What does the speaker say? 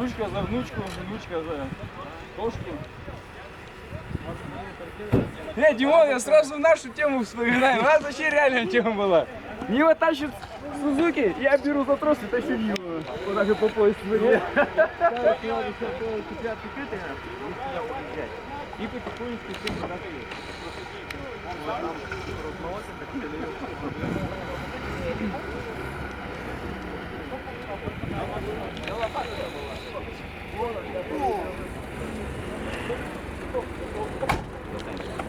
внучка за внучку, внучка за кошки. Димон, я сразу нашу тему вспоминаю. У нас вообще реальная тема была. Нива тащит Сузуки, я беру за трос и тащу Ниву. Вот так и по пояс смотрю. И потихонечку все накрыли.